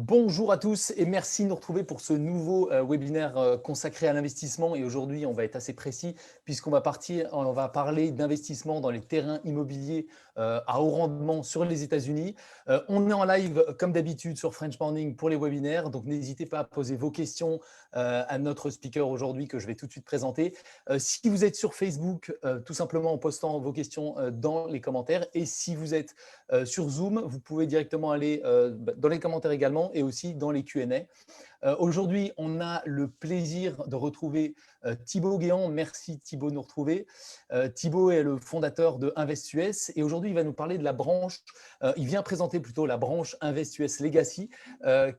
Bonjour à tous et merci de nous retrouver pour ce nouveau webinaire consacré à l'investissement. Et aujourd'hui, on va être assez précis puisqu'on on va parler d'investissement dans les terrains immobiliers à haut rendement sur les États-Unis. On est en live comme d'habitude sur French Morning pour les webinaires, donc n'hésitez pas à poser vos questions à notre speaker aujourd'hui que je vais tout de suite présenter. Si vous êtes sur Facebook, tout simplement en postant vos questions dans les commentaires, et si vous êtes sur Zoom, vous pouvez directement aller dans les commentaires également et aussi dans les Q&A. Aujourd'hui, on a le plaisir de retrouver Thibaut Guéant. Merci Thibaut de nous retrouver. Thibaut est le fondateur de InvestUS et aujourd'hui, il va nous parler de la branche, il vient présenter plutôt la branche InvestUS Legacy,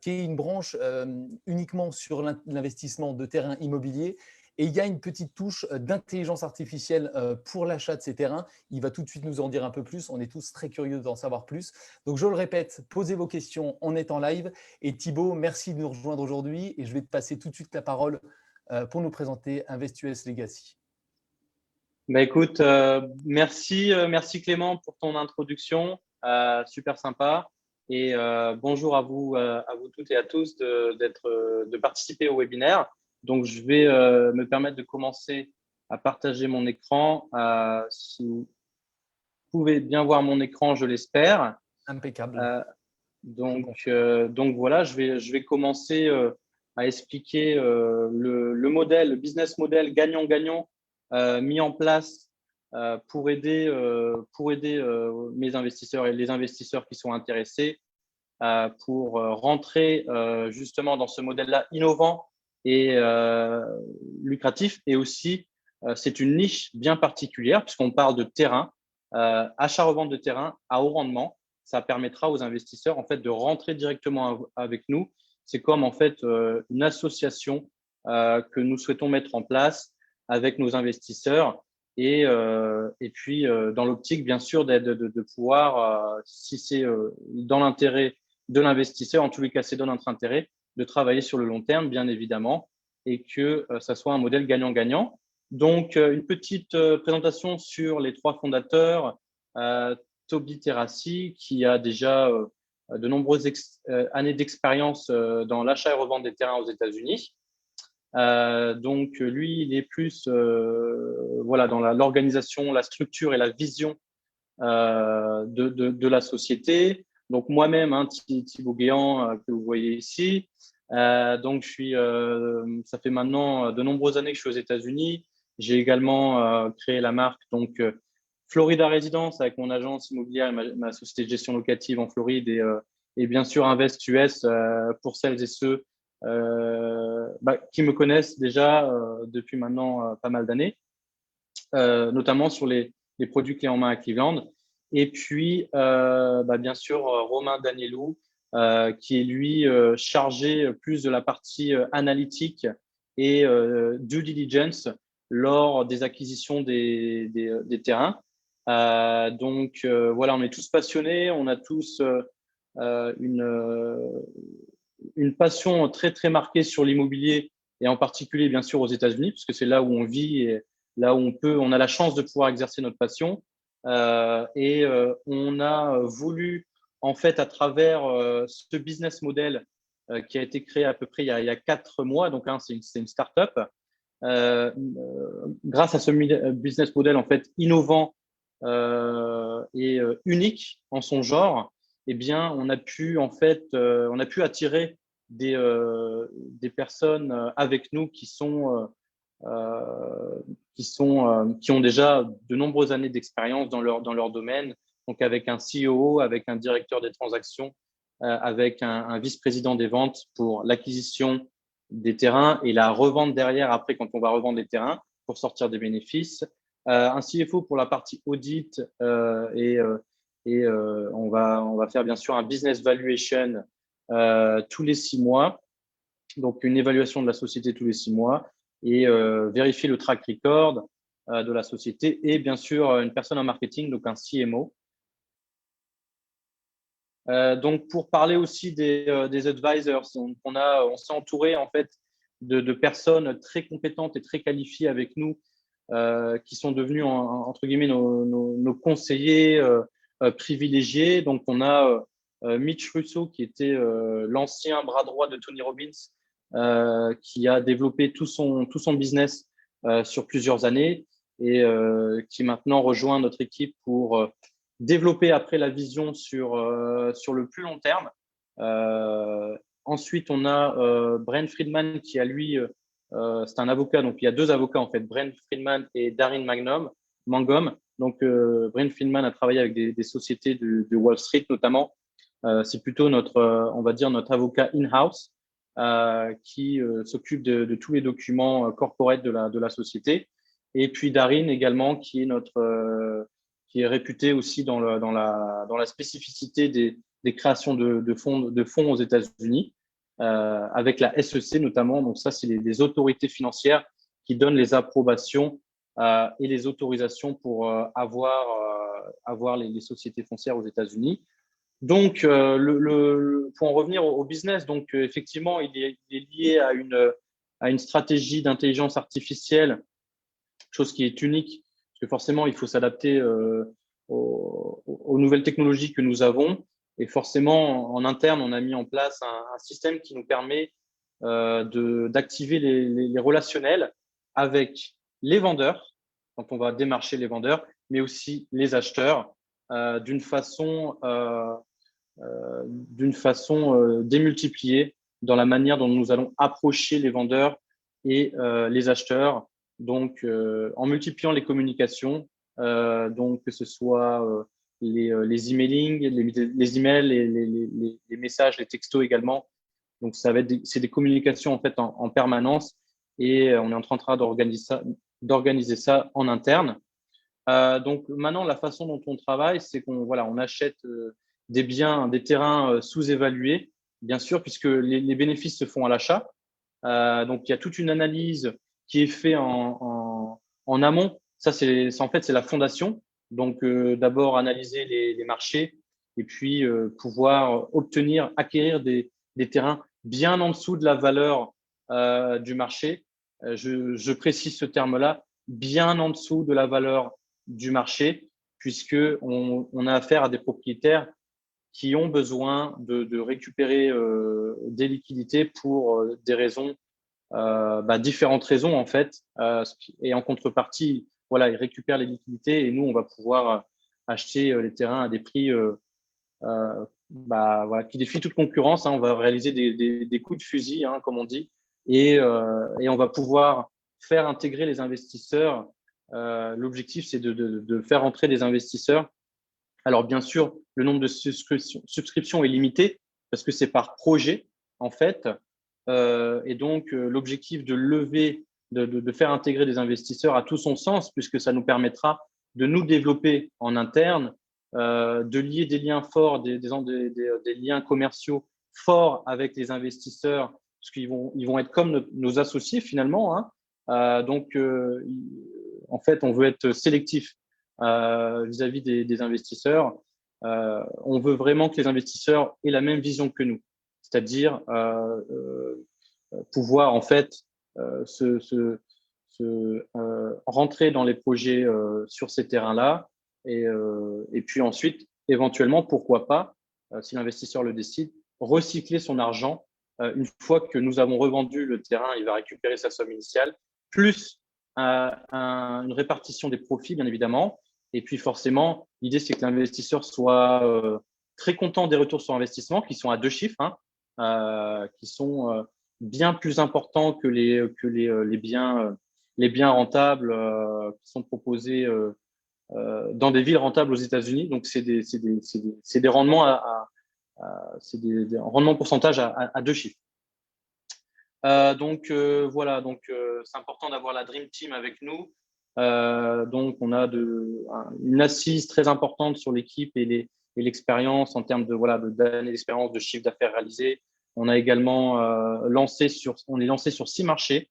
qui est une branche uniquement sur l'investissement de terrains immobiliers. Et il y a une petite touche d'intelligence artificielle pour l'achat de ces terrains. Il va tout de suite nous en dire un peu plus. On est tous très curieux d'en savoir plus. Donc, je le répète, posez vos questions en étant live. Et Thibaut, merci de nous rejoindre aujourd'hui. Et je vais te passer tout de suite la parole pour nous présenter InvestUS Legacy. Écoute, merci Clément pour ton introduction, super sympa. Et bonjour à vous toutes et à tous de participer au webinaire. Donc, je vais me permettre de commencer à partager mon écran. Si vous pouvez bien voir mon écran, je l'espère. Impeccable. Donc voilà, je vais commencer à expliquer le business model gagnant-gagnant mis en place pour aider mes investisseurs et les investisseurs qui sont intéressés pour rentrer justement dans ce modèle-là innovant et lucratif. Et aussi, c'est une niche bien particulière puisqu'on parle de terrain, achat-revente de terrain à haut rendement. Ça permettra aux investisseurs en fait de rentrer directement avec nous. C'est comme en fait une association que nous souhaitons mettre en place avec nos investisseurs et puis dans l'optique bien sûr de pouvoir, si c'est dans l'intérêt de l'investisseur, en tous les cas c'est dans notre intérêt de travailler sur le long terme bien évidemment et que ça soit un modèle gagnant-gagnant. Donc une petite présentation sur les trois fondateurs. Toby Terrassi, qui a déjà de nombreuses années d'expérience dans l'achat et revente des terrains aux États-Unis. Donc, lui, il est plus voilà, dans l'organisation, la structure et la vision de la société. Donc, moi-même, hein, Thibaut Guéant, que vous voyez ici. Donc, ça fait maintenant de nombreuses années que je suis aux États-Unis. J'ai également créé la marque donc Florida Résidence avec mon agence immobilière et ma société de gestion locative en Floride et bien sûr InvestUS pour celles et ceux qui me connaissent déjà depuis maintenant pas mal d'années, notamment sur les produits clés en main à Cleveland. Et puis, bien sûr, Romain Danielou, qui est lui chargé plus de la partie analytique et due diligence lors des acquisitions des terrains. Donc, voilà, on est tous passionnés, on a tous une passion très, très marquée sur l'immobilier et en particulier, bien sûr, aux États-Unis, puisque c'est là où on vit et là où on a la chance de pouvoir exercer notre passion. On a voulu, en fait, à travers ce business model qui a été créé à peu près il y a 4 mois, donc hein, c'est une start-up, grâce à ce business model, en fait, innovant et unique en son genre, eh bien, on a pu attirer des personnes avec nous qui ont déjà de nombreuses années d'expérience dans leur domaine, donc avec un CEO, avec un directeur des transactions, avec un vice-président des ventes pour l'acquisition des terrains et la revente derrière après quand on va revendre les terrains pour sortir des bénéfices, un CFO pour la partie audit on va faire bien sûr un business valuation tous les 6 mois, donc une évaluation de la société tous les 6 mois et vérifier le track record de la société et bien sûr une personne en marketing, donc un CMO. Donc pour parler aussi des advisors, on s'est entouré en fait de personnes très compétentes et très qualifiées avec nous qui sont devenus entre guillemets nos conseillers privilégiés. Donc on a Mitch Russo, qui était l'ancien bras droit de Tony Robbins, qui a développé tout son business sur plusieurs années et qui maintenant rejoint notre équipe pour développer après la vision sur le plus long terme. Ensuite, on a Brent Friedman qui a lui, c'est un avocat, donc il y a deux avocats en fait, Brent Friedman et Darin Mangum. Donc, Brent Friedman a travaillé avec des sociétés de Wall Street notamment. C'est plutôt on va dire notre avocat in-house qui s'occupe de tous les documents corporate de la société. Et puis Darin également, qui est réputé aussi dans la spécificité des créations de fonds aux États-Unis, avec la SEC notamment. Donc ça, c'est les autorités financières qui donnent les approbations et les autorisations pour avoir les sociétés foncières aux États-Unis. Donc, pour en revenir au business, donc effectivement, il est lié à une stratégie d'intelligence artificielle, chose qui est unique, parce que forcément, il faut s'adapter aux nouvelles technologies que nous avons. Et forcément, en interne, on a mis en place un système qui nous permet d'activer les relationnels avec les vendeurs, quand on va démarcher les vendeurs, mais aussi les acheteurs, d'une façon démultipliée dans la manière dont nous allons approcher les vendeurs et les acheteurs. Donc, en multipliant les communications, donc que ce soit les emailing, les emails, les messages, les textos également. Donc, c'est des communications en fait en permanence et on est en train d'organiser ça en interne. Donc maintenant, la façon dont on travaille, c'est on achète des biens, des terrains sous-évalués, bien sûr, puisque les bénéfices se font à l'achat. Donc il y a toute une analyse qui est faite en amont. Ça, en fait, c'est la fondation. Donc d'abord analyser les marchés et puis pouvoir acquérir des terrains bien en dessous de la valeur du marché. Je précise ce terme-là, bien en dessous de la valeur du marché, puisqu'on a affaire à des propriétaires qui ont besoin de récupérer des liquidités pour des raisons, différentes raisons en fait. Et en contrepartie, voilà, ils récupèrent les liquidités et nous, on va pouvoir acheter les terrains à des prix voilà, qui défient toute concurrence. Hein. On va réaliser des coups de fusil, hein, comme on dit, et on va pouvoir faire intégrer les investisseurs. L'objectif, c'est de faire entrer des investisseurs. Alors, bien sûr, le nombre de subscriptions est limité parce que c'est par projet, en fait. Et donc, l'objectif de lever, de faire intégrer des investisseurs a tout son sens puisque ça nous permettra de nous développer en interne, de lier des liens forts, des liens commerciaux forts avec les investisseurs parce qu'ils vont être comme nos associés finalement. Hein. Donc, en fait, on veut être sélectif vis-à-vis des investisseurs. On veut vraiment que les investisseurs aient la même vision que nous, c'est-à-dire pouvoir en fait rentrer dans les projets sur ces terrains-là et puis ensuite, éventuellement, pourquoi pas, si l'investisseur le décide, recycler son argent. Une fois que nous avons revendu le terrain, il va récupérer sa somme initiale, plus une répartition des profits, bien évidemment. Et puis forcément, l'idée, c'est que l'investisseur soit très content des retours sur investissement, qui sont à 2 chiffres, hein, qui sont bien plus importants que les biens rentables qui sont proposés dans des villes rentables aux États-Unis. Donc, c'est des rendements c'est des rendements pourcentage à 2 chiffres. Donc voilà, donc c'est important d'avoir la Dream Team avec nous. Donc on a une assise très importante sur l'équipe et l'expérience en termes d'années d'expérience, de chiffre d'affaires réalisé. On a également lancé sur 6 marchés.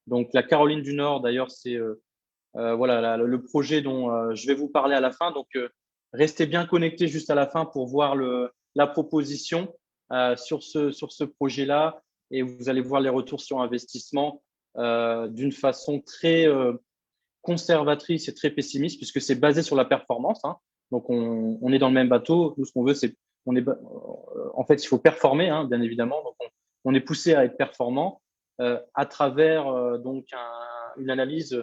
Donc la Caroline du Nord, d'ailleurs, c'est le projet dont je vais vous parler à la fin. Donc restez bien connectés juste à la fin pour voir la proposition sur ce projet-là. Et vous allez voir les retours sur investissement d'une façon très conservatrice et très pessimiste, puisque c'est basé sur la performance. Hein. Donc, on est dans le même bateau. Nous, ce qu'on veut, c'est en fait, il faut performer, hein, bien évidemment. Donc, on est poussé à être performant à travers donc une analyse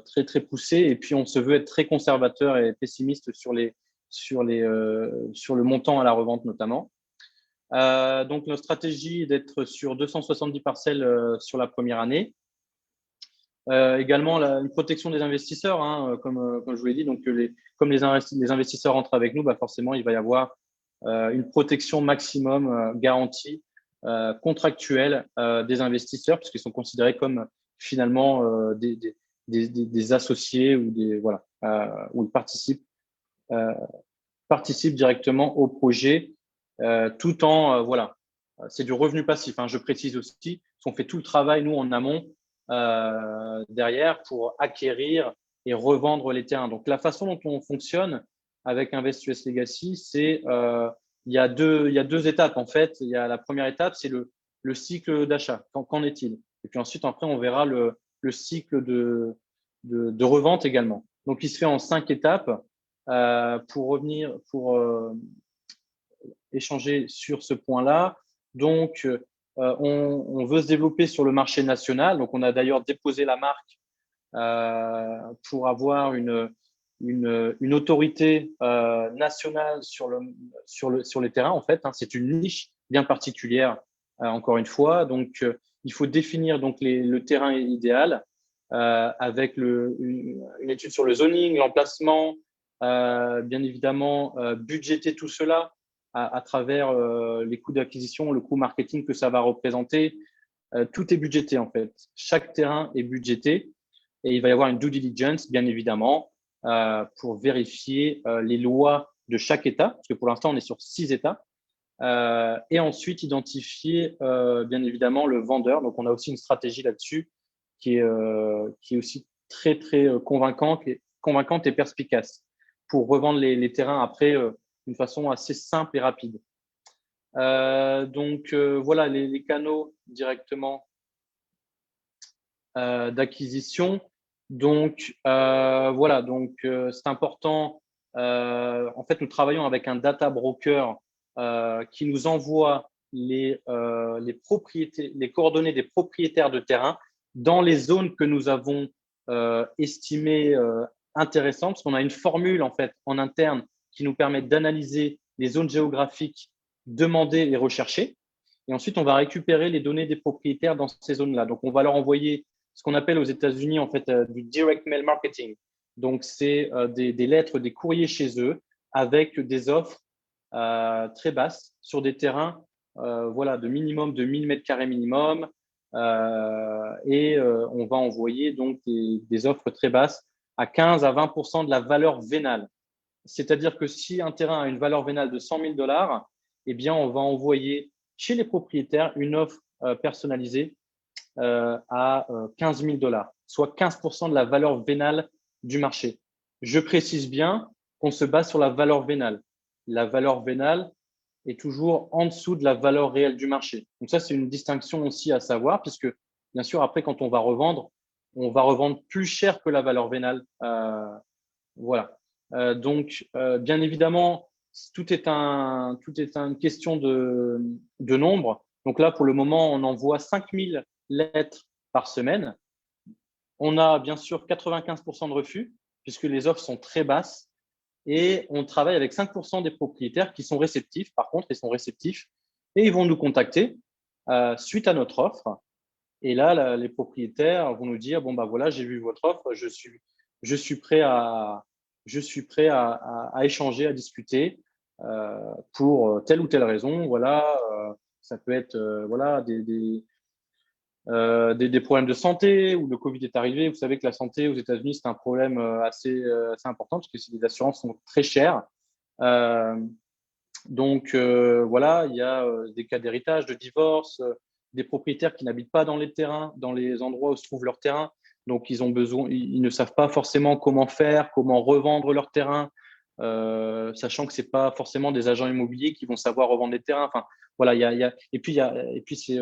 très très poussée. Et puis, on se veut être très conservateur et pessimiste sur le montant à la revente notamment. Donc, notre stratégie est d'être sur 270 parcelles sur la première année. Également, une protection des investisseurs, hein, comme je vous l'ai dit. Donc, comme les investisseurs entrent avec nous, bah forcément, il va y avoir une protection maximum garantie contractuelle des investisseurs, puisqu'ils sont considérés comme finalement des associés ou voilà, où ils participent directement au projet, tout en voilà, c'est du revenu passif. Hein, je précise aussi, on fait tout le travail nous en amont derrière pour acquérir et revendre les terrains. Donc la façon dont on fonctionne avec Invest US Legacy, c'est il y a deux étapes en fait. Il y a la première étape, c'est le cycle d'achat. Qu'en est-il? Et puis ensuite, après, on verra le cycle de revente également. Donc, il se fait en 5 étapes pour échanger sur ce point-là. Donc, on veut se développer sur le marché national. Donc, on a d'ailleurs déposé la marque pour avoir une autorité nationale sur les terrains, en fait. Hein. C'est une niche bien particulière, encore une fois. Donc, il faut définir donc le terrain idéal avec une étude sur le zoning, l'emplacement, bien évidemment, budgéter tout cela à travers les coûts d'acquisition, le coût marketing que ça va représenter. Tout est budgété, en fait. Chaque terrain est budgété. Et il va y avoir une due diligence, bien évidemment, pour vérifier les lois de chaque État, parce que pour l'instant, on est sur 6 États. Et ensuite, identifier, bien évidemment, le vendeur. Donc, on a aussi une stratégie là-dessus qui est aussi très, très convaincante et perspicace pour revendre les terrains après d'une façon assez simple et rapide. Donc, voilà les canaux directement d'acquisition. Donc, voilà, donc c'est important. En fait, nous travaillons avec un data broker qui nous envoie les coordonnées des propriétaires de terrain dans les zones que nous avons estimées intéressantes, parce qu'on a une formule en fait en interne qui nous permet d'analyser les zones géographiques demandées et recherchées. Et ensuite, on va récupérer les données des propriétaires dans ces zones-là. Donc, on va leur envoyer ce qu'on appelle aux États-Unis en fait du direct mail marketing. Donc, c'est des lettres, des courriers chez eux avec des offres très basses sur des terrains voilà, de minimum de 1000 mètres carrés minimum. On va envoyer donc des offres très basses à 15 à 20% de la valeur vénale. C'est-à-dire que si un terrain a une valeur vénale de 100 000 $, eh bien, on va envoyer chez les propriétaires une offre personnalisée à 15 000 $, soit 15% de la valeur vénale du marché. Je précise bien qu'on se base sur la valeur vénale. La valeur vénale est toujours en dessous de la valeur réelle du marché. Donc ça, c'est une distinction aussi à savoir, puisque bien sûr, après, quand on va revendre plus cher que la valeur vénale. Voilà. Donc, bien évidemment, tout est une question de nombre. Donc là, pour le moment, on envoie 5000 lettres par semaine. On a bien sûr 95% de refus, puisque les offres sont très basses. Et on travaille avec 5% des propriétaires qui sont réceptifs. Par contre, ils sont réceptifs et ils vont nous contacter suite à notre offre. Et là, les propriétaires vont nous dire, bon, bah voilà, j'ai vu votre offre, je suis prêt à échanger, à discuter pour telle ou telle raison. Voilà, ça peut être voilà, des problèmes de santé ou le Covid est arrivé. Vous savez que la santé aux États-Unis, c'est un problème assez important parce que les assurances sont très chères. Donc, voilà, il y a des cas d'héritage, de divorce, des propriétaires qui n'habitent pas dans les terrains, dans les endroits où se trouve leur terrain. Donc, ils ne savent pas forcément comment faire, comment revendre leur terrain, sachant que c'est pas forcément des agents immobiliers qui vont savoir revendre les terrains. Enfin, voilà, et puis c'est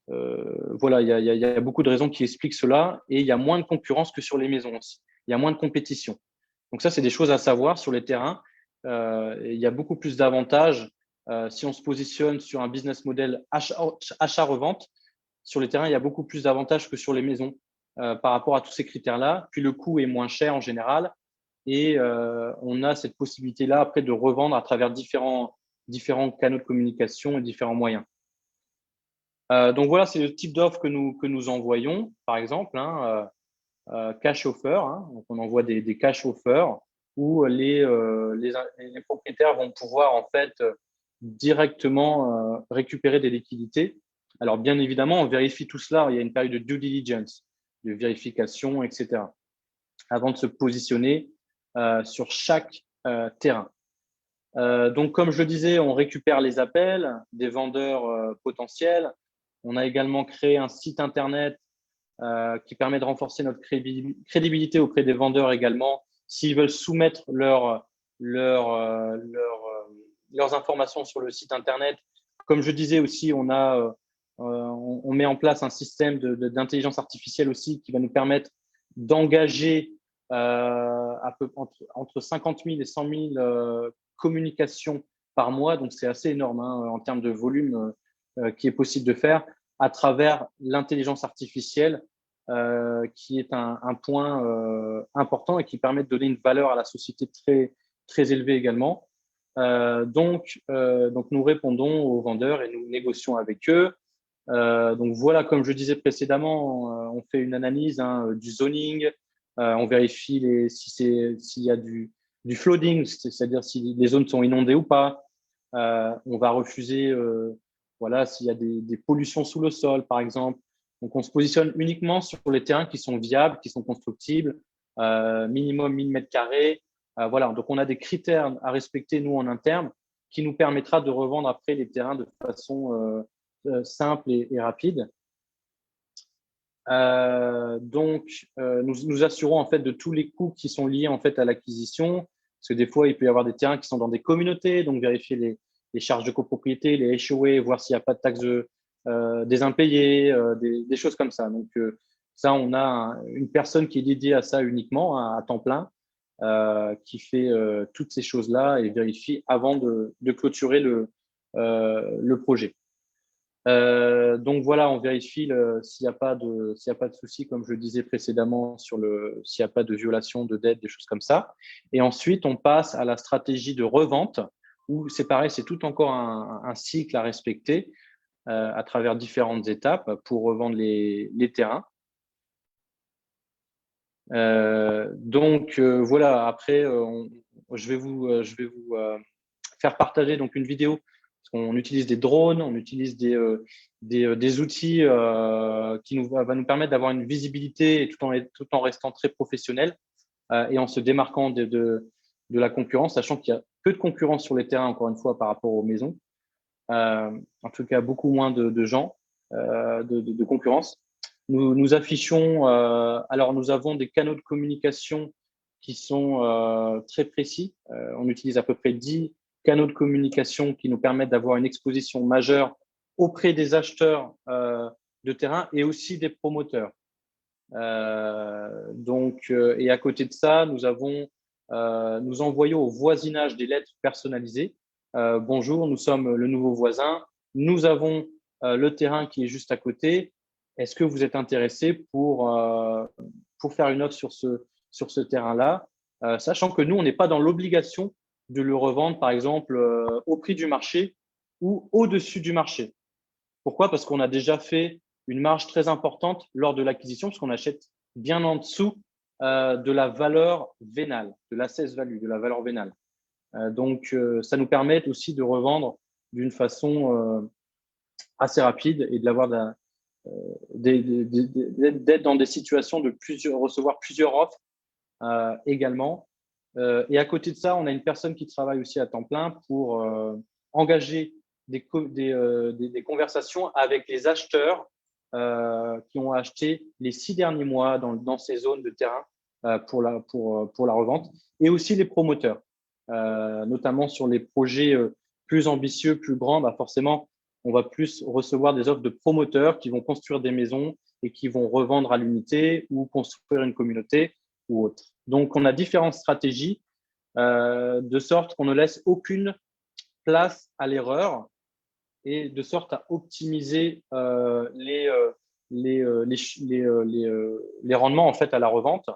voilà, il y a beaucoup de raisons qui expliquent cela, et il y a moins de concurrence que sur les maisons aussi. Il y a moins de compétition. Donc ça, c'est des choses à savoir sur les terrains. il y a beaucoup plus d'avantages si on se positionne sur un business model achat-revente. Sur les terrains, il y a beaucoup plus d'avantages que sur les maisons par rapport à tous ces critères-là. Puis le coût est moins cher en général et on a cette possibilité-là après de revendre à travers différents canaux de communication et différents moyens. Donc voilà, c'est le type d'offre que nous envoyons, par exemple, hein, cash offer. Hein, donc on envoie des cash offers où les propriétaires vont pouvoir en fait directement récupérer des liquidités. Alors bien évidemment, on vérifie tout cela. Il y a une période de due diligence, de vérification, etc. avant de se positionner sur chaque terrain. Donc, comme je le disais, on récupère les appels des vendeurs potentiels. On a également créé un site internet qui permet de renforcer notre crédibilité auprès des vendeurs également, s'ils veulent soumettre leurs informations sur le site internet. Comme je disais aussi, on met en place un système d'intelligence artificielle aussi qui va nous permettre d'engager entre 50 000 et 100 000 communications par mois. Donc, c'est assez énorme hein, en termes de volume qui est possible de faire à travers l'intelligence artificielle qui est un point important et qui permet de donner une valeur à la société très, très élevée également. Donc, nous répondons aux vendeurs et nous négocions avec eux. Donc voilà, comme je disais précédemment, on fait une analyse hein, du zoning, on vérifie s'il y a du flooding, c'est-à-dire si les zones sont inondées ou pas. On va refuser voilà, s'il y a des pollutions sous le sol, par exemple. Donc, on se positionne uniquement sur les terrains qui sont viables, qui sont constructibles, minimum 1000 mètres carrés. Voilà, donc on a des critères à respecter, nous, en interne, qui nous permettra de revendre après les terrains de façon simple et rapide. Donc, nous assurons en fait de tous les coûts qui sont liés en fait à l'acquisition, parce que des fois, il peut y avoir des terrains qui sont dans des communautés, donc vérifier les charges de copropriété, les HOA, voir s'il n'y a pas de taxes des impayés, des choses comme ça. Donc, ça, on a une personne qui est dédiée à ça uniquement, hein, à temps plein, qui fait toutes ces choses-là et vérifie avant de clôturer le projet. Donc voilà, on vérifie s'il n'y a pas de souci, comme je le disais précédemment, s'il n'y a pas de violation de dette, des choses comme ça. Et ensuite, on passe à la stratégie de revente, où c'est pareil, c'est tout encore un cycle à respecter à travers différentes étapes pour revendre les terrains. Donc voilà, après, je vais vous faire partager donc une vidéo. On utilise des drones, on utilise des outils qui va nous permettre d'avoir une visibilité tout en restant très professionnel et en se démarquant de la concurrence, sachant qu'il y a peu de concurrence sur les terrains, encore une fois, par rapport aux maisons. En tout cas, beaucoup moins de gens, de concurrence. Nous affichons, alors nous avons des canaux de communication qui sont très précis. On utilise à peu près 10 canaux de communication qui nous permettent d'avoir une exposition majeure auprès des acheteurs de terrain et aussi des promoteurs. Et à côté de ça, nous envoyons au voisinage des lettres personnalisées. Bonjour, nous sommes le nouveau voisin. Nous avons le terrain qui est juste à côté. Est-ce que vous êtes intéressé pour faire une offre sur ce terrain-là, sachant que nous, on n'est pas dans l'obligation de le revendre, par exemple, au prix du marché ou au-dessus du marché. Pourquoi? Parce qu'on a déjà fait une marge très importante lors de l'acquisition, parce qu'on achète bien en dessous de la valeur vénale, de l'assess value, de la valeur vénale. Donc, ça nous permet aussi de revendre d'une façon assez rapide et de l'avoir d'être dans des situations de recevoir plusieurs offres également. Et à côté de ça, on a une personne qui travaille aussi à temps plein pour engager des conversations avec les acheteurs qui ont acheté les 6 derniers mois dans ces zones de terrain pour la revente, et aussi les promoteurs, notamment sur les projets plus ambitieux, plus grands. Forcément, on va plus recevoir des offres de promoteurs qui vont construire des maisons et qui vont revendre à l'unité ou construire une communauté ou autre. Donc, on a différentes stratégies de sorte qu'on ne laisse aucune place à l'erreur et de sorte à optimiser les rendements en fait à la revente.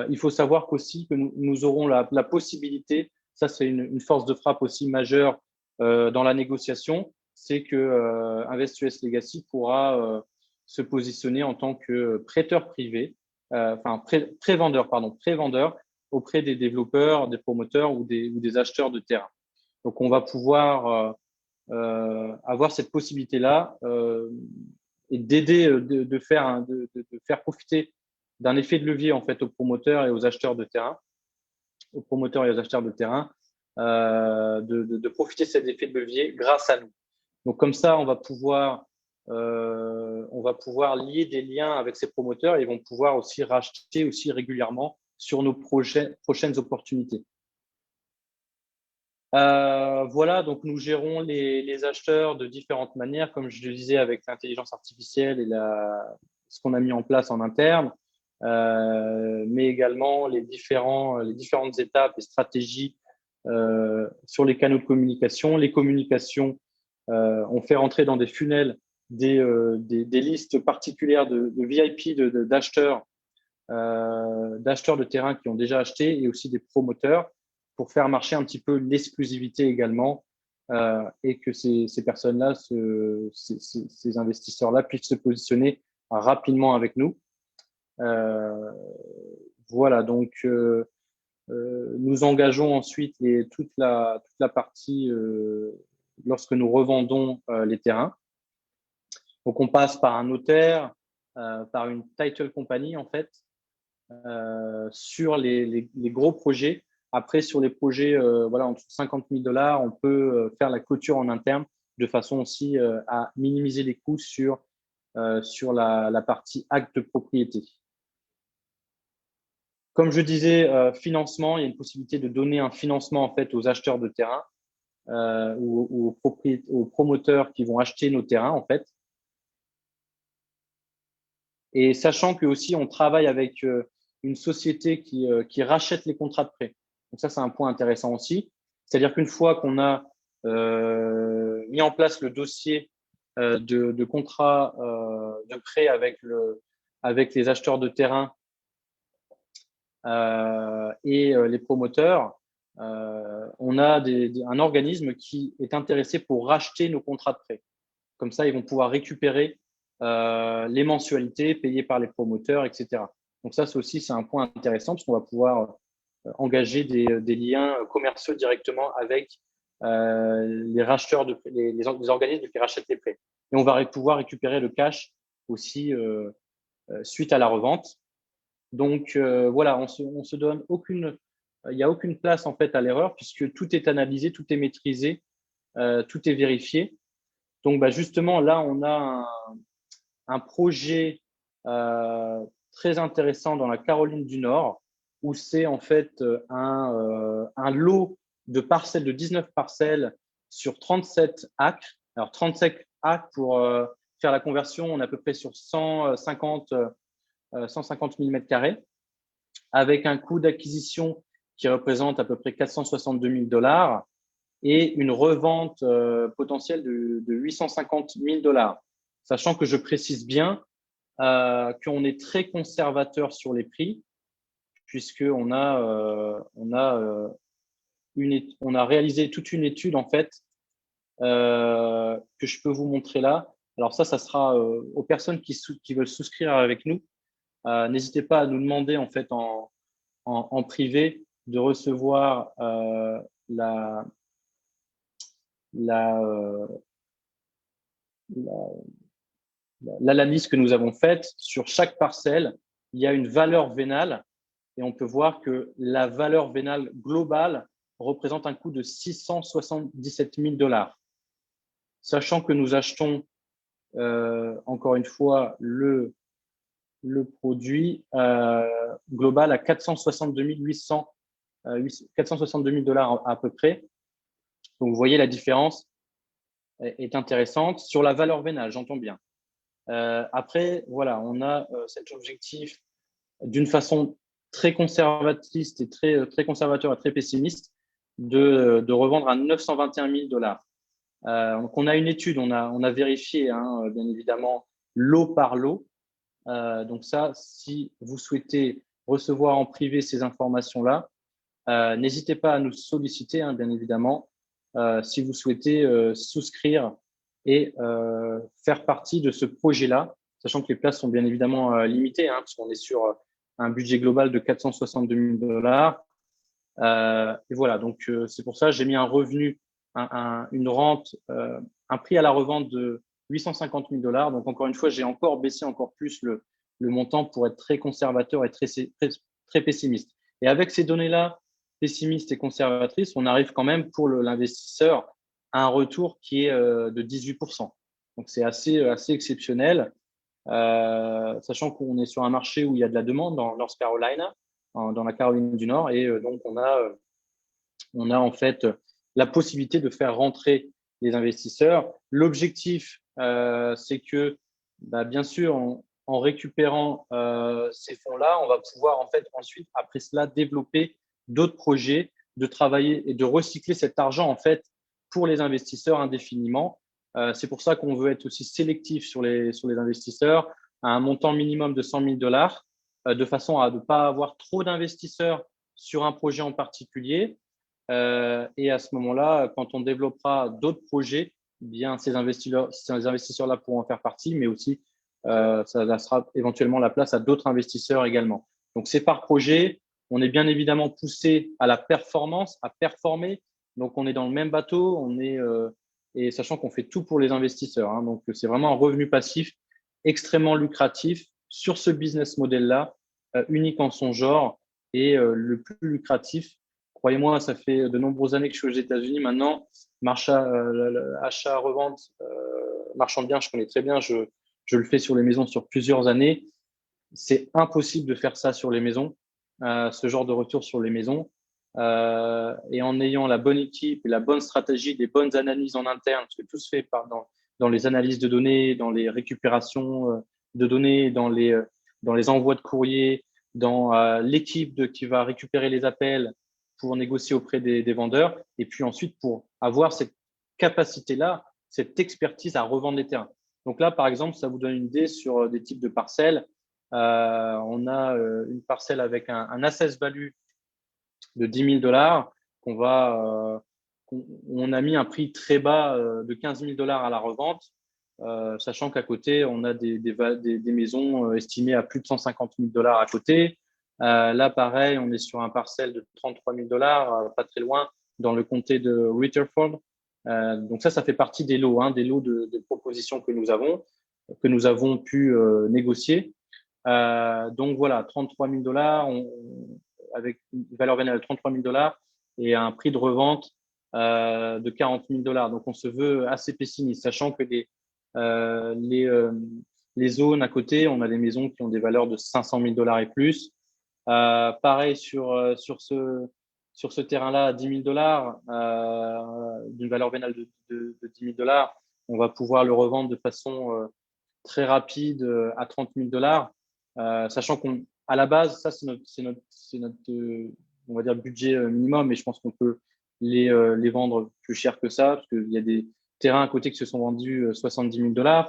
Il faut savoir qu'aussi que nous aurons la possibilité, ça c'est une force de frappe aussi majeure dans la négociation, c'est que InvestUS Legacy pourra se positionner en tant que prêteur privé, enfin pré-vendeur, pardon, pré-vendeur auprès des développeurs, des promoteurs ou des acheteurs de terrain. Donc on va pouvoir avoir cette possibilité-là et d'aider, de faire profiter d'un effet de levier en fait aux promoteurs et aux acheteurs de terrain, de profiter de cet effet de levier grâce à nous. Donc comme ça, on va pouvoir lier des liens avec ces promoteurs et ils vont pouvoir aussi racheter aussi régulièrement sur nos prochaines opportunités. Voilà, donc nous gérons les acheteurs de différentes manières, comme je le disais, avec l'intelligence artificielle et ce qu'on a mis en place en interne, mais également les différentes étapes et stratégies sur les canaux de communication. Les communications, on fait rentrer dans des funnels des listes particulières de VIP, d'acheteurs de terrain qui ont déjà acheté et aussi des promoteurs pour faire marcher un petit peu l'exclusivité également et que ces personnes-là, ces investisseurs-là puissent se positionner rapidement avec nous. Voilà, donc nous engageons ensuite toute la partie lorsque nous revendons les terrains. Donc on passe par un notaire, par une title company en fait, sur les gros projets. Après, sur les projets en dessous de 50 000 $, on peut faire la clôture en interne de façon aussi à minimiser les coûts sur la partie acte de propriété. Comme je disais, financement, il y a une possibilité de donner un financement en fait aux acheteurs de terrain ou aux promoteurs qui vont acheter nos terrains en fait. Et sachant que aussi on travaille avec une société qui rachète les contrats de prêt. Donc ça, c'est un point intéressant aussi. C'est-à-dire qu'une fois qu'on a mis en place le dossier de contrat de prêt avec les acheteurs de terrain et les promoteurs, on a un organisme qui est intéressé pour racheter nos contrats de prêt. Comme ça, ils vont pouvoir récupérer les mensualités payées par les promoteurs, etc. Donc ça, c'est un point intéressant parce qu'on va pouvoir engager des liens commerciaux directement avec les racheteurs les organismes qui rachètent les prêts. Et on va pouvoir récupérer le cash aussi suite à la revente. Donc voilà, on se donne il n'y a aucune place en fait à l'erreur puisque tout est analysé, tout est maîtrisé, tout est vérifié. Donc justement là, on a un projet très intéressant dans la Caroline du Nord où c'est en fait un lot de parcelles, de 19 parcelles sur 37 acres. Alors 37 acres, pour faire la conversion, on est à peu près sur 150 000 m², avec un coût d'acquisition qui représente à peu près 462 000 $ et une revente potentielle de 850 000 $. Sachant que je précise bien qu'on est très conservateur sur les prix, puisqu'on a réalisé toute une étude en fait que je peux vous montrer là. Alors ça sera aux personnes qui veulent souscrire avec nous. N'hésitez pas à nous demander en fait en privé de recevoir l'analyse que nous avons faite. Sur chaque parcelle, il y a une valeur vénale et on peut voir que la valeur vénale globale représente un coût de 677 000 $. Sachant que nous achetons encore une fois le produit global à 462 000 $ à peu près. Donc, vous voyez, la différence est intéressante sur la valeur vénale, j'entends bien. Après, voilà, on a cet objectif d'une façon très conservatrice et très conservateur et très pessimiste de revendre à 921 000 $. Donc, on a une étude, on a vérifié, hein, bien évidemment, lot par lot. Donc ça, si vous souhaitez recevoir en privé ces informations-là, n'hésitez pas à nous solliciter, hein, bien évidemment, si vous souhaitez souscrire et faire partie de ce projet-là, sachant que les places sont bien évidemment limitées, hein, parce qu'on est sur un budget global de 462 000 $. Et voilà, donc c'est pour ça que j'ai mis un revenu, une rente, un prix à la revente de 850 000 $. Donc encore une fois, j'ai encore baissé encore plus le montant pour être très conservateur et très pessimiste. Et avec ces données-là, pessimistes et conservatrices, on arrive quand même pour l'investisseur à un retour qui est de 18%. Donc c'est assez exceptionnel, sachant qu'on est sur un marché où il y a de la demande dans North Carolina, dans la Caroline du Nord, et donc on a en fait la possibilité de faire rentrer les investisseurs. L'objectif, c'est que, bien sûr, en récupérant ces fonds-là, on va pouvoir en fait ensuite, après cela, développer d'autres projets, de travailler et de recycler cet argent en fait pour les investisseurs indéfiniment. C'est pour ça qu'on veut être aussi sélectif sur les investisseurs à un montant minimum de 100 000 $, de façon à ne pas avoir trop d'investisseurs sur un projet en particulier. Et à ce moment-là, quand on développera d'autres projets, bien ces investisseurs-là pourront en faire partie, mais aussi ça laissera éventuellement la place à d'autres investisseurs également. Donc c'est par projet. On est bien évidemment poussé à la performance, à performer. Donc on est dans le même bateau, et sachant qu'on fait tout pour les investisseurs, hein. Donc c'est vraiment un revenu passif extrêmement lucratif sur ce business model-là, unique en son genre et le plus lucratif. Croyez-moi, ça fait de nombreuses années que je suis aux États-Unis maintenant. Achat-revente, marchand de biens, je connais très bien. Je le fais sur les maisons sur plusieurs années. C'est impossible de faire ça sur les maisons, ce genre de retour sur les maisons. Et en ayant la bonne équipe et la bonne stratégie, des bonnes analyses en interne, parce que tout se fait dans les analyses de données, dans les récupérations de données, dans les envois de courrier, dans l'équipe qui va récupérer les appels pour négocier auprès des vendeurs, et puis ensuite pour avoir cette capacité-là, cette expertise à revendre les terrains. Donc là, par exemple, ça vous donne une idée sur des types de parcelles. On a une parcelle avec un assess value de 10 000 $ on a mis un prix très bas de 15 000 $ à la revente, sachant qu'à côté, on a des maisons estimées à plus de 150 000 $ à côté. Là, pareil, on est sur un parcelle de 33 000 $, pas très loin, dans le comté de Rutherford. Donc ça fait partie des lots, hein, des lots de propositions que nous avons pu négocier. Donc voilà, 33 000 $, avec une valeur vénale de 33 000 $ et un prix de revente de 40 000 $. Donc on se veut assez pessimiste, sachant que les zones à côté, on a des maisons qui ont des valeurs de 500 000 $ et plus. Pareil sur ce terrain-là, à 10 000 $, d'une valeur vénale de 10 000 $, on va pouvoir le revendre de façon très rapide à 30 000 $, sachant qu'à la base, ça, c'est notre on va dire, budget minimum, et je pense qu'on peut les vendre plus cher que ça, parce qu'il y a des terrains à côté qui se sont vendus 70 000 $.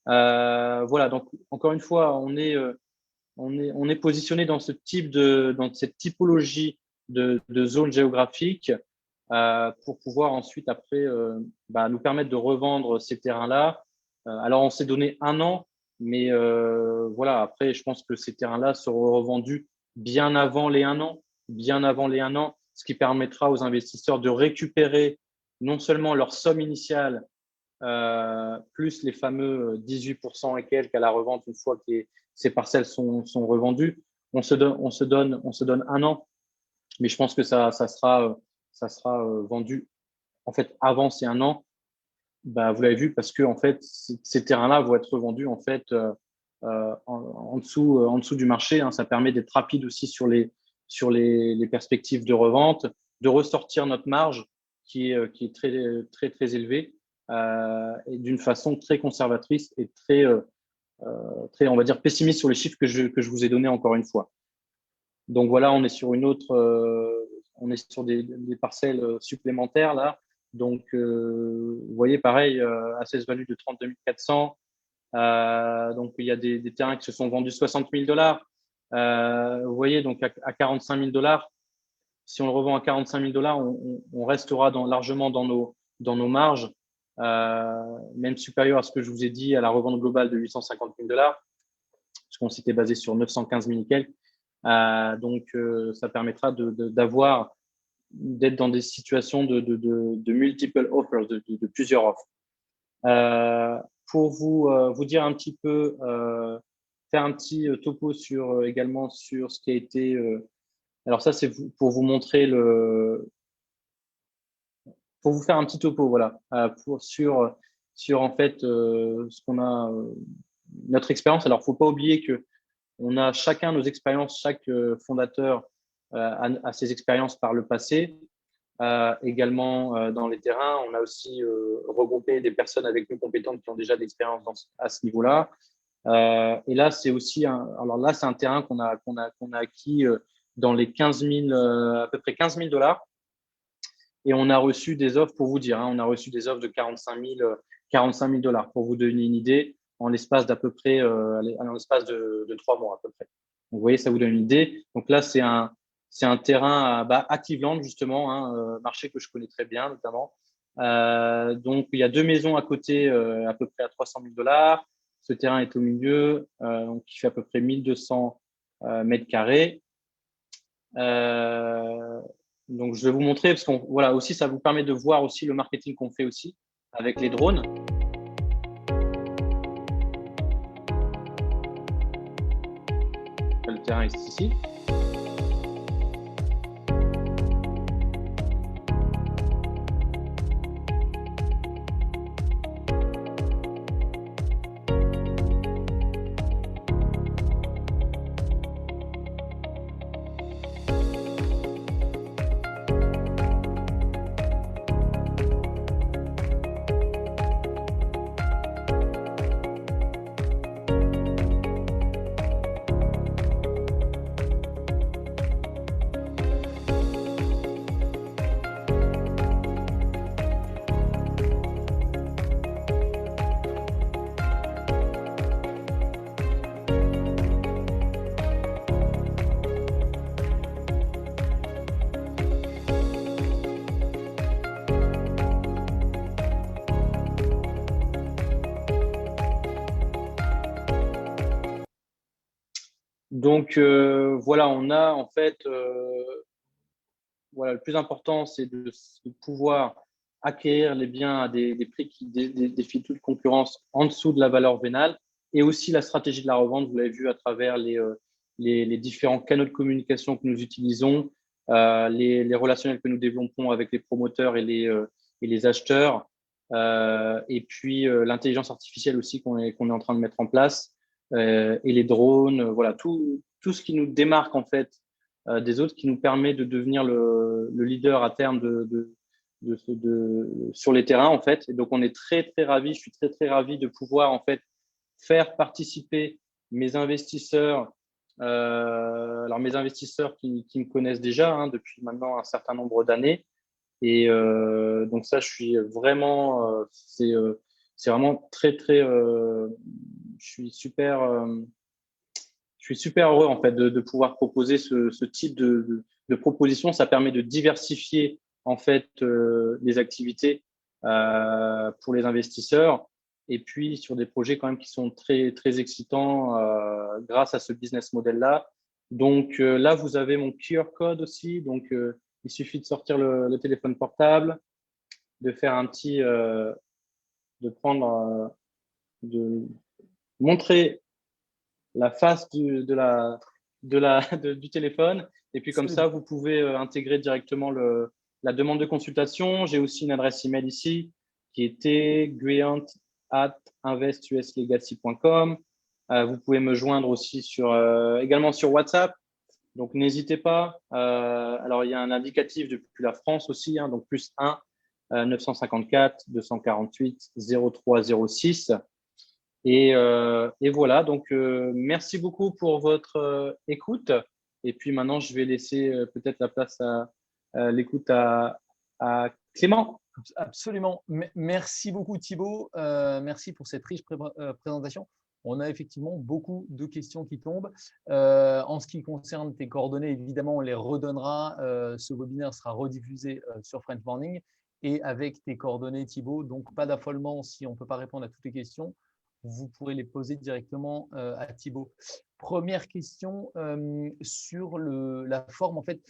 Voilà, donc encore une fois, on est positionné dans dans cette typologie de zone géographique pour pouvoir ensuite, après, nous permettre de revendre ces terrains-là. Alors, on s'est donné un an, mais voilà, après, je pense que ces terrains-là seront revendus bien avant les un an, ce qui permettra aux investisseurs de récupérer non seulement leur somme initiale, plus les fameux 18% et quelques à la revente une fois que ces parcelles sont revendues. On se donne un an, mais je pense que ça sera vendu en fait avant ces un an. Vous l'avez vu, parce que en fait, ces terrains-là vont être revendus en fait en dessous du marché, hein. Ça permet d'être rapide aussi sur les perspectives de revente, de ressortir notre marge qui est très très très élevée, et d'une façon très conservatrice et très on va dire pessimiste sur les chiffres que je vous ai donnés encore une fois. Donc voilà, on est sur on est sur des parcelles supplémentaires là. Donc, vous voyez, pareil, assess value de 32 400. Donc, il y a des terrains qui se sont vendus 60 000 $. Vous voyez, donc à 45 000 $, si on le revend à 45 000 $, on restera largement dans nos marges, même supérieur à ce que je vous ai dit à la revente globale de 850 000 $, parce qu'on s'était basé sur 915 000 et quelques. Donc, ça permettra d'être dans des situations de multiple offers, de plusieurs offres. Pour vous dire un petit peu, faire un petit topo également sur ce qui a été. Alors ça, c'est pour vous montrer pour vous faire un petit topo, voilà, sur en fait ce qu'on a, notre expérience. Alors, faut pas oublier que on a chacun nos expériences, chaque fondateur a ses expériences par le passé. Également dans les terrains, on a aussi regroupé des personnes avec nous compétentes qui ont déjà de l'expérience à ce niveau-là. Et là, c'est aussi alors là, c'est un terrain qu'on a acquis dans les 15 000, à peu près 15 000 $. Et on a reçu des offres, pour vous dire, on a reçu des offres de 45 000 $, pour vous donner une idée, en l'espace d'à peu près, en l'espace de 3 mois à peu près. Donc, vous voyez, ça vous donne une idée. Donc là, c'est un terrain à Cleveland, justement, marché que je connais très bien, notamment. Donc, il y a 2 maisons à côté, à peu près à 300 000 $. Ce terrain est au milieu, donc qui fait à peu près 1200 mètres carrés. Donc, je vais vous montrer, parce qu'on voilà, aussi, ça vous permet de voir aussi le marketing qu'on fait aussi avec les drones. Le terrain est ici. Donc, voilà, on a en fait, voilà, le plus important, c'est de pouvoir acquérir les biens à des prix qui défient toute concurrence en dessous de la valeur vénale, et aussi la stratégie de la revente. Vous l'avez vu à travers les différents canaux de communication que nous utilisons, les relationnels que nous développons avec les promoteurs et les acheteurs, et puis l'intelligence artificielle aussi qu'on est en train de mettre en place, et les drones, voilà, tout ce qui nous démarque en fait des autres, qui nous permet de devenir le leader à terme sur les terrains en fait. Et donc on est très très ravis, je suis très très ravi de pouvoir en fait faire participer mes investisseurs. Alors mes investisseurs qui me connaissent déjà depuis maintenant un certain nombre d'années. Et donc ça, je suis vraiment, c'est vraiment très très, je suis super heureux en fait de pouvoir proposer ce type de proposition. Ça permet de diversifier en fait les activités pour les investisseurs, et puis sur des projets quand même qui sont très très excitants grâce à ce business model là. Donc là, vous avez mon QR code aussi. Donc il suffit de sortir le téléphone portable, de faire un petit, de prendre, de montrer la face du téléphone. Et puis comme ça, vous pouvez intégrer directement la demande de consultation. J'ai aussi une adresse email ici qui était grant@investuslegacy.com. Vous pouvez me joindre aussi également sur WhatsApp. Donc n'hésitez pas. Alors il y a un indicatif depuis la France aussi, donc +1 954 248 0306. Et voilà, donc merci beaucoup pour votre écoute. Et puis maintenant, je vais laisser peut-être la place à l'écoute à Clément. Absolument. Merci beaucoup Thibaut. Merci pour cette riche présentation. On a effectivement beaucoup de questions qui tombent. En ce qui concerne tes coordonnées, évidemment, on les redonnera. Ce webinaire sera rediffusé sur French Morning et avec tes coordonnées Thibaut. Donc, pas d'affolement si on ne peut pas répondre à toutes les questions. Vous pourrez les poser directement à Thibaut. Première question sur la forme en fait.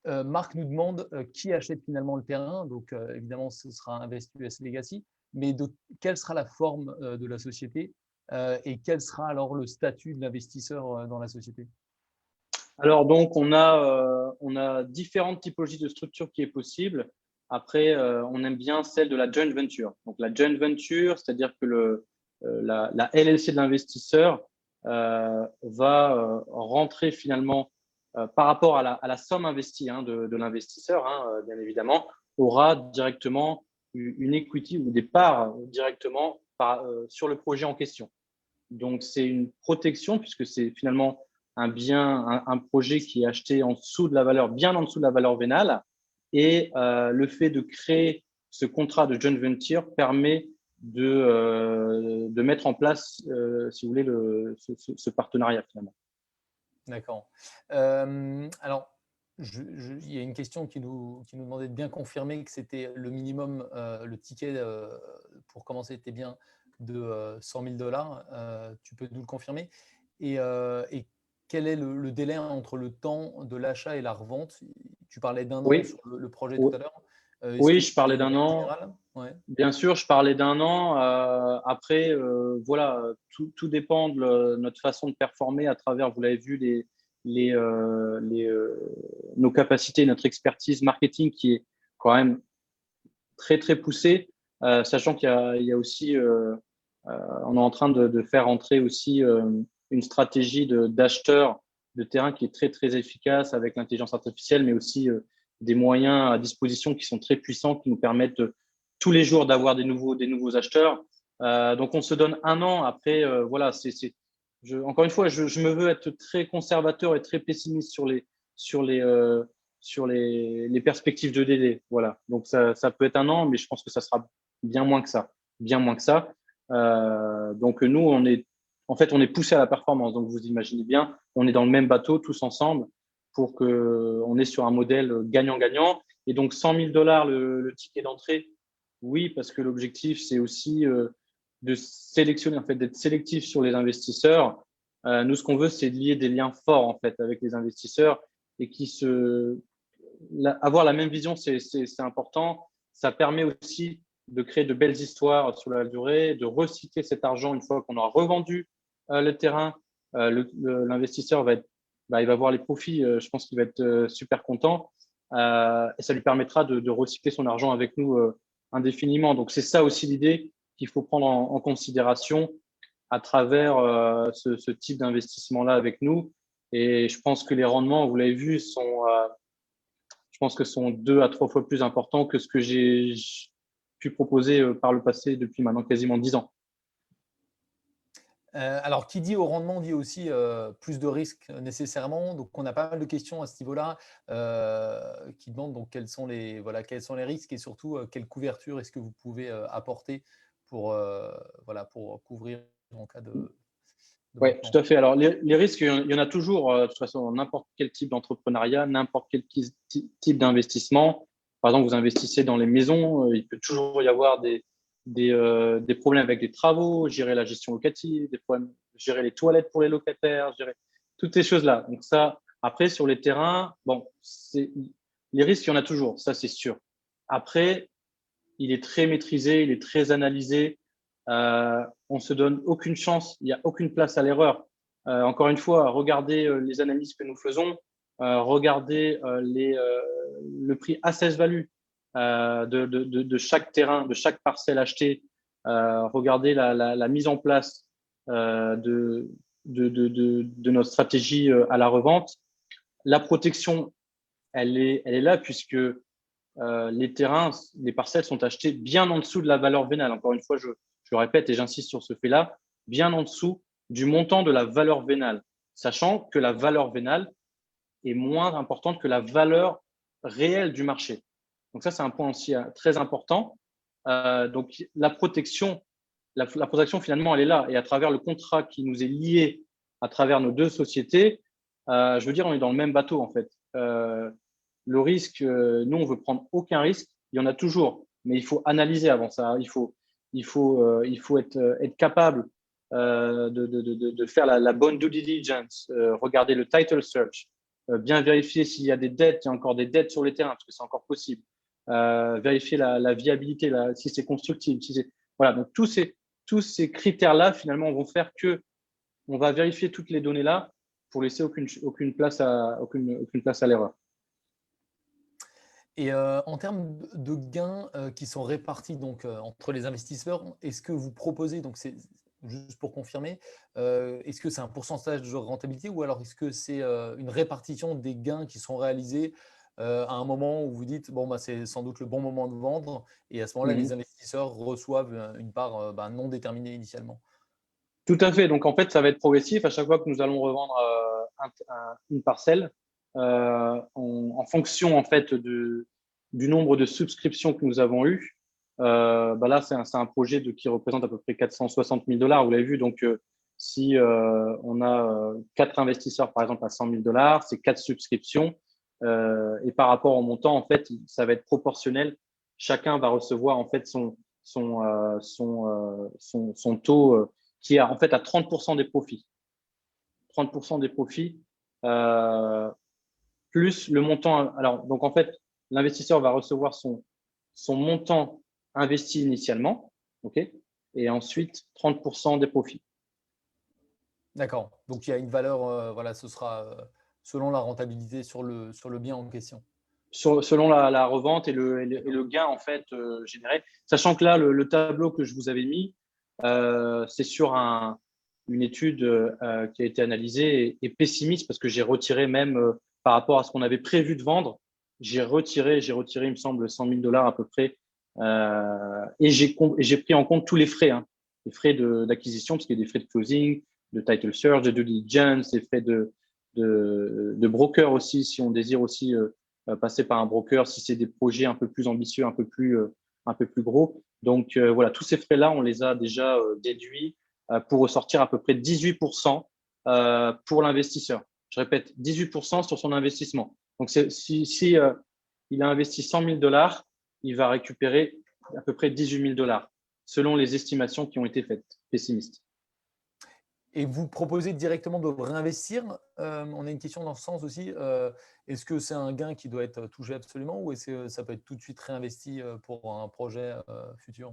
Marc nous demande qui achète finalement le terrain. Donc, évidemment, ce sera InvestUS Legacy. Mais quelle sera la forme de la société et quel sera alors le statut de l'investisseur dans la société? Alors, donc, on a différentes typologies de structures qui est possible. Après, on aime bien celle de la joint venture. Donc, la joint venture, c'est-à-dire que la LLC de l'investisseur va rentrer finalement par rapport à la somme investie de l'investisseur, bien évidemment, aura directement une equity ou des parts directement sur le projet en question. Donc, c'est une protection puisque c'est finalement un bien, un projet qui est acheté en dessous de la valeur, bien en dessous de la valeur vénale. Et le fait de créer ce contrat de joint venture permet de mettre en place, si vous voulez, ce partenariat finalement. D'accord. Alors, il y a une question qui nous demandait de bien confirmer que c'était le minimum, le ticket pour commencer était bien de 100 000 $. Tu peux nous le confirmer? Et quel est le délai entre le temps de l'achat et la revente? Tu parlais d'un an Oui, sur le projet tout oui, à l'heure. Est-ce oui, que je c'est parlais une d'un règle an. générale? Ouais. Bien sûr, je parlais d'un an. Après, voilà, tout dépend de notre façon de performer à travers, vous l'avez vu, nos capacités, notre expertise marketing qui est quand même très, très poussée, sachant qu'il y a aussi, on est en train de faire entrer aussi une stratégie d'acheteurs de terrain qui est très, très efficace avec l'intelligence artificielle, mais aussi des moyens à disposition qui sont très puissants, qui nous permettent tous les jours d'avoir des nouveaux acheteurs. Donc, on se donne un an. Après, voilà, encore une fois, je me veux être très conservateur et très pessimiste sur les perspectives de délai. Voilà. Donc, ça peut être un an, mais je pense que ça sera bien moins que ça. Bien moins que ça. Donc, nous, on est poussé à la performance. Donc, vous imaginez bien, on est dans le même bateau tous ensemble pour qu'on est sur un modèle gagnant-gagnant. Et donc, 100 000 $ le ticket d'entrée, oui, parce que l'objectif, c'est aussi de sélectionner, en fait, d'être sélectif sur les investisseurs. Nous, ce qu'on veut, c'est de lier des liens forts, en fait, avec les investisseurs et avoir la même vision, c'est important. Ça permet aussi de créer de belles histoires sur la durée, de recycler cet argent une fois qu'on aura revendu le terrain. L'investisseur il va voir les profits. Je pense qu'il va être super content et ça lui permettra de recycler son argent avec nous indéfiniment. Donc, c'est ça aussi l'idée qu'il faut prendre en considération à travers ce type d'investissement-là avec nous. Et je pense que les rendements, vous l'avez vu, je pense que sont 2 à 3 fois plus importants que ce que j'ai pu proposer par le passé depuis maintenant quasiment 10 ans. Alors, qui dit au rendement dit aussi plus de risques nécessairement. Donc, on a pas mal de questions à ce niveau-là qui demandent donc quels sont les risques et surtout quelle couverture est-ce que vous pouvez apporter pour couvrir en cas de Oui, manquement. tout à fait. Alors, les risques, il y en a toujours, de toute façon, dans n'importe quel type d'entrepreneuriat, n'importe quel type d'investissement. Par exemple, vous investissez dans les maisons, il peut toujours y avoir des problèmes avec les travaux, gérer la gestion locative, des problèmes, gérer les toilettes pour les locataires, gérer toutes ces choses-là. Donc ça, après, sur les terrains, bon, les risques, il y en a toujours, ça c'est sûr. Après, il est très maîtrisé, il est très analysé. On se donne aucune chance, il n'y a aucune place à l'erreur. Encore une fois, regardez les analyses que nous faisons, regardez le prix assess value de chaque terrain, de chaque parcelle achetée, regardez la mise en place de notre stratégie à la revente. La protection, elle est là puisque les terrains, les parcelles sont achetées bien en dessous de la valeur vénale. Encore une fois, je le répète et j'insiste sur ce fait-là, bien en dessous du montant de la valeur vénale, sachant que la valeur vénale, est moins importante que la valeur réelle du marché. Donc ça, c'est un point aussi très important. Donc la protection finalement, elle est là. Et à travers le contrat qui nous est lié à travers nos deux sociétés, je veux dire, on est dans le même bateau en fait. Le risque, nous, on veut prendre aucun risque. Il y en a toujours, mais il faut analyser avant ça. Il faut être capable de faire la bonne due diligence, regarder le title search, bien vérifier s'il y a des dettes, il y a encore des dettes sur les terrains, parce que c'est encore possible. Vérifier la viabilité, si c'est constructible. Voilà, donc tous ces critères-là, finalement, vont faire que on va vérifier toutes les données-là pour laisser aucune place à l'erreur. Et en termes de gains qui sont répartis donc, entre les investisseurs, est-ce que vous proposez, donc c'est juste pour confirmer, est-ce que c'est un pourcentage de rentabilité ou alors est-ce que c'est une répartition des gains qui sont réalisés à un moment où vous dites, bon, bah, c'est sans doute le bon moment de vendre et à ce moment-là, les Mhm. investisseurs reçoivent une part non déterminée initialement? Tout à fait. Donc, en fait, ça va être progressif. À chaque fois que nous allons revendre une parcelle, en fonction en fait du nombre de souscriptions que nous avons eues, bah là, c'est un projet qui représente à peu près 460 000 dollars. Vous l'avez vu. Donc, si on a quatre investisseurs, par exemple, à 100 000 dollars, c'est quatre souscriptions. Et par rapport au montant, en fait, ça va être proportionnel. Chacun va recevoir en fait son taux. Qui est en fait à 30% des profits. 30% des profits, plus le montant. Alors, donc en fait, l'investisseur va recevoir son montant investi initialement, OK, et ensuite 30% des profits. D'accord. Donc il y a une valeur, voilà, ce sera selon la rentabilité sur le bien en question. Selon la revente et le gain en fait généré. Sachant que là, le tableau que je vous avais mis, c'est sur une étude qui a été analysée et pessimiste parce que j'ai retiré même par rapport à ce qu'on avait prévu de vendre, j'ai retiré, il me semble, 100 000 dollars à peu près. Et j'ai pris en compte tous les frais, hein, les frais d'acquisition, parce qu'il y a des frais de closing, de title search, de due diligence, des frais de broker aussi, si on désire aussi passer par un broker si c'est des projets un peu plus ambitieux, un peu plus gros. Donc voilà, tous ces frais-là, on les a déjà déduits pour ressortir à peu près 18% pour l'investisseur. Je répète, 18% sur son investissement. Donc si il a investi 100 000 dollars, il va récupérer à peu près 18 000 dollars selon les estimations qui ont été faites, pessimistes. Et vous proposez directement de le réinvestir? On a une question dans ce sens aussi. Est-ce que c'est un gain qui doit être touché absolument ou est-ce que ça peut être tout de suite réinvesti pour un projet futur?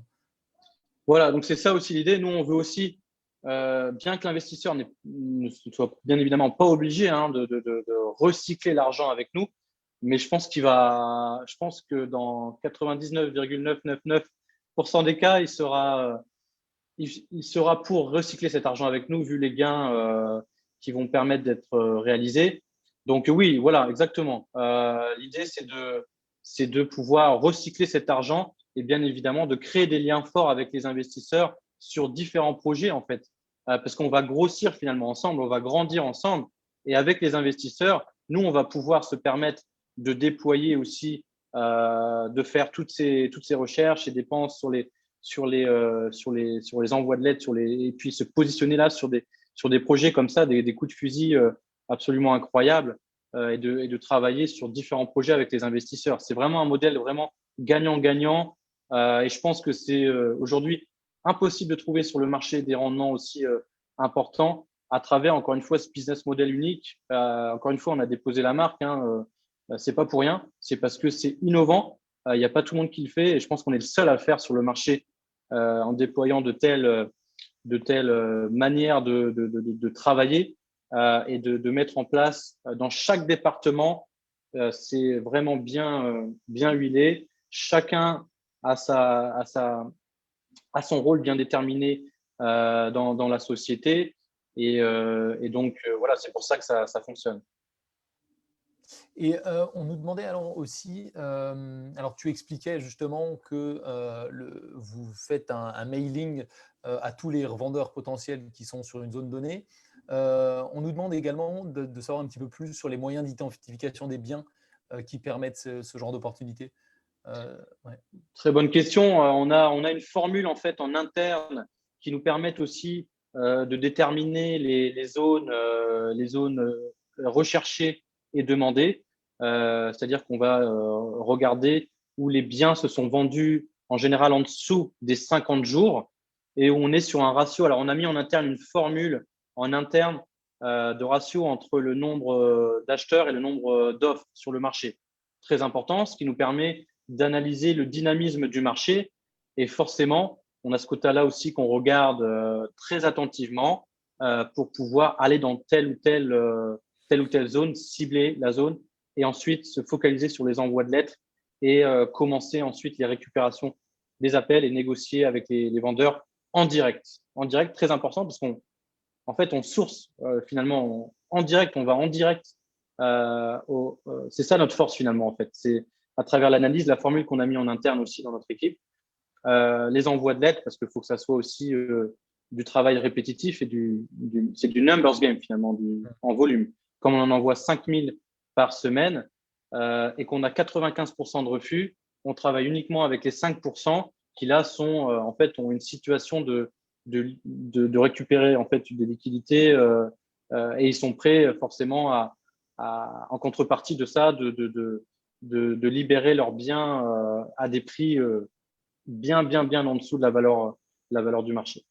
Voilà, donc c'est ça aussi l'idée. Nous, on veut aussi, bien que l'investisseur ne soit bien évidemment pas obligé hein, de recycler l'argent avec nous, mais je pense que dans 99,999% des cas, il sera pour recycler cet argent avec nous vu les gains qui vont permettre d'être réalisés. Donc oui, voilà, exactement. L'idée, c'est de pouvoir recycler cet argent et bien évidemment de créer des liens forts avec les investisseurs sur différents projets en fait. Parce qu'on va grossir finalement ensemble, on va grandir ensemble. Et avec les investisseurs, nous, on va pouvoir se permettre de déployer aussi, de faire toutes ces recherches et dépenses sur les envois de lettres, et puis se positionner là sur des projets comme ça, des coups de fusil absolument incroyables et de travailler sur différents projets avec les investisseurs. C'est vraiment un modèle vraiment gagnant-gagnant et je pense que c'est aujourd'hui impossible de trouver sur le marché des rendements aussi importants à travers, encore une fois, ce business model unique. Encore une fois, on a déposé la marque, hein, c'est pas pour rien, c'est parce que c'est innovant. Il n'y a pas tout le monde qui le fait et je pense qu'on est le seul à le faire sur le marché en déployant de telles manières de travailler et de mettre en place dans chaque département. C'est vraiment bien huilé. Chacun a son rôle bien déterminé dans la société. Et donc, voilà, c'est pour ça que ça fonctionne. Et on nous demandait alors aussi, alors tu expliquais justement que vous faites un mailing à tous les revendeurs potentiels qui sont sur une zone donnée. On nous demande également de savoir un petit peu plus sur les moyens d'identification des biens qui permettent ce genre d'opportunité. Ouais. Très bonne question. On a une formule en fait en interne qui nous permet aussi de déterminer les zones recherchées et demandées. C'est-à-dire qu'on va regarder où les biens se sont vendus en général en dessous des 50 jours et où on est sur un ratio. Alors, on a mis en interne une formule en interne de ratio entre le nombre d'acheteurs et le nombre d'offres sur le marché. Très important, ce qui nous permet d'analyser le dynamisme du marché. Et forcément, on a ce quota-là aussi qu'on regarde très attentivement pour pouvoir aller dans telle ou telle zone, cibler la zone et ensuite se focaliser sur les envois de lettres et commencer ensuite les récupérations des appels et négocier avec les vendeurs en direct. En direct, très important parce qu'en fait, on source finalement en direct, on va en direct. C'est ça notre force finalement en fait. C'est à travers l'analyse, la formule qu'on a mis en interne aussi dans notre équipe, les envois de lettres parce qu'il faut que ça soit aussi du travail répétitif et c'est du numbers game finalement, en volume. Comme on en envoie 5000 par semaine et qu'on a 95% de refus, on travaille uniquement avec les 5% qui là sont en fait ont une situation de récupérer en fait des liquidités et ils sont prêts forcément en contrepartie de ça de libérer leurs biens à des prix bien en dessous de la valeur du marché.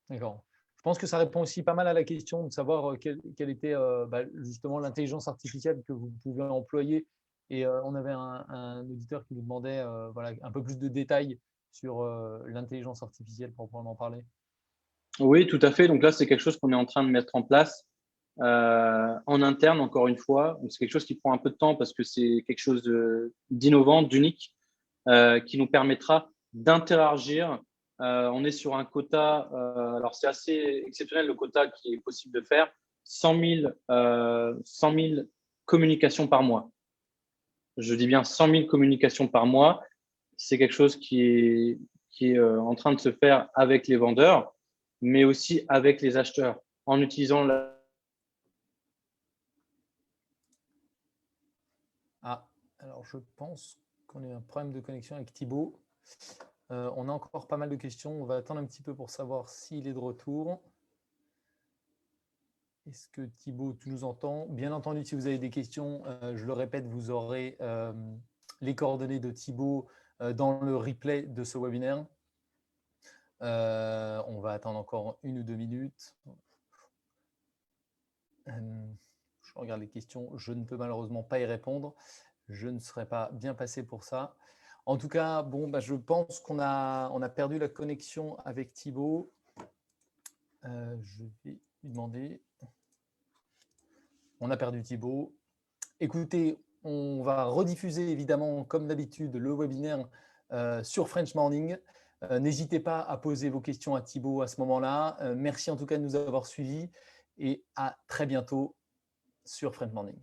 D'accord. Je pense que ça répond aussi pas mal à la question de savoir quelle était justement l'intelligence artificielle que vous pouvez employer. Et on avait un auditeur qui nous demandait voilà, un peu plus de détails sur l'intelligence artificielle proprement parler. Oui, tout à fait. Donc là, c'est quelque chose qu'on est en train de mettre en place en interne, encore une fois. C'est quelque chose qui prend un peu de temps parce que c'est quelque chose d'innovant, d'unique, qui nous permettra d'interagir. On est sur un quota, alors c'est assez exceptionnel le quota qui est possible de faire, 100 000 communications par mois. Je dis bien 100 000 communications par mois. C'est quelque chose qui est en train de se faire avec les vendeurs, mais aussi avec les acheteurs, en utilisant Ah, alors je pense qu'on a eu un problème de connexion avec Thibaut. On a encore pas mal de questions. On va attendre un petit peu pour savoir s'il est de retour. Est-ce que Thibaut, tu nous entends? Bien entendu, si vous avez des questions, je le répète, vous aurez les coordonnées de Thibaut dans le replay de ce webinaire. On va attendre encore 1 ou 2 minutes. Je regarde les questions. Je ne peux malheureusement pas y répondre. Je ne serai pas bien passé pour ça. En tout cas, bon, je pense qu'on a perdu la connexion avec Thibaut. Je vais lui demander. On a perdu Thibaut. Écoutez, on va rediffuser évidemment, comme d'habitude, le webinaire sur French Morning. N'hésitez pas à poser vos questions à Thibaut à ce moment-là. Merci en tout cas de nous avoir suivis et à très bientôt sur French Morning.